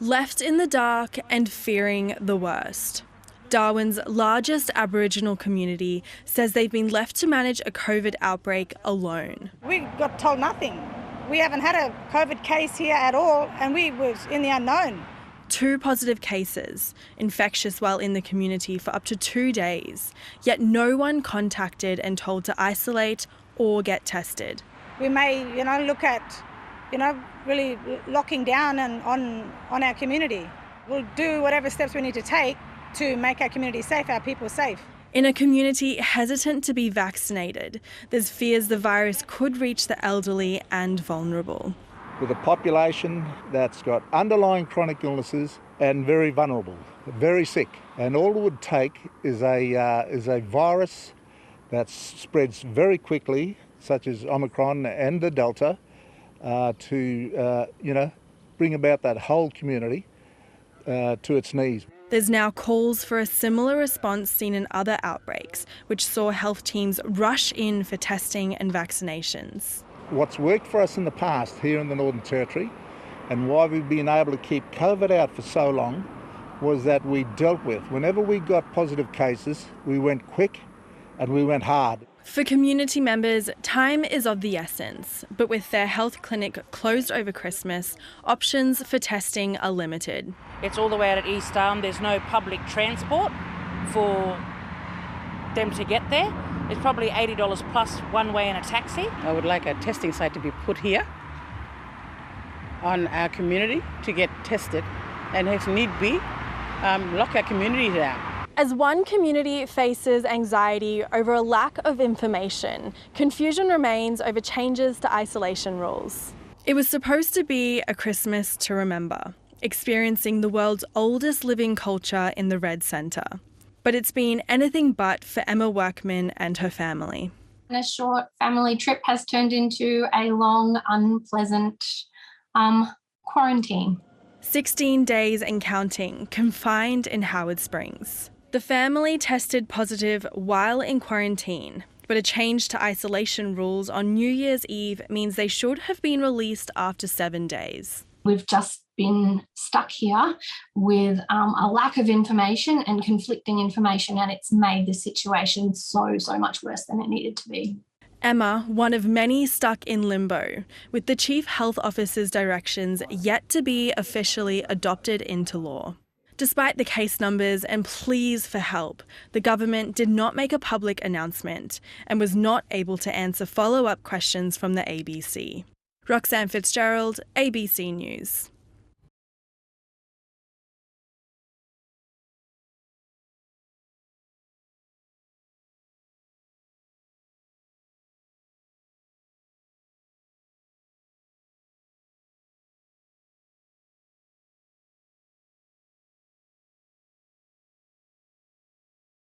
Left in the dark and fearing the worst. Darwin's largest Aboriginal community says they've been left to manage a COVID outbreak alone. We got told nothing. We haven't had a COVID case here at all, and we were in the unknown. 2 positive cases, infectious while in the community for up to 2 days, yet no one contacted and told to isolate or get tested. We may, look at, really locking down and on our community. We'll do whatever steps we need to take to make our community safe, our people safe. In a community hesitant to be vaccinated, there's fears the virus could reach the elderly and vulnerable. With a population that's got underlying chronic illnesses and very vulnerable, very sick. And all it would take is a virus that spreads very quickly, such as Omicron and the Delta, to bring about that whole community to its knees. There's now calls for a similar response seen in other outbreaks, which saw health teams rush in for testing and vaccinations. What's worked for us in the past here in the Northern Territory, and why we've been able to keep COVID out for so long, was that we dealt with. Whenever we got positive cases, we went quick and we went hard. For community members, time is of the essence, but with their health clinic closed over Christmas, options for testing are limited. It's all the way out at East Arm. There's no public transport for them to get there. It's probably $80 plus one way in a taxi. I would like a testing site to be put here on our community to get tested, and if need be, lock our community down. As one community faces anxiety over a lack of information, confusion remains over changes to isolation rules. It was supposed to be a Christmas to remember, experiencing the world's oldest living culture in the Red Centre. But it's been anything but for Emma Workman and her family. A short family trip has turned into a long, unpleasant quarantine. 16 days and counting, confined in Howard Springs. The family tested positive while in quarantine, but a change to isolation rules on New Year's Eve means they should have been released after 7 days. We've just been stuck here with a lack of information and conflicting information, and it's made the situation so much worse than it needed to be. Emma, one of many stuck in limbo, with the Chief Health Officer's directions yet to be officially adopted into law. Despite the case numbers and pleas for help, the government did not make a public announcement and was not able to answer follow-up questions from the ABC. Roxanne Fitzgerald, ABC News.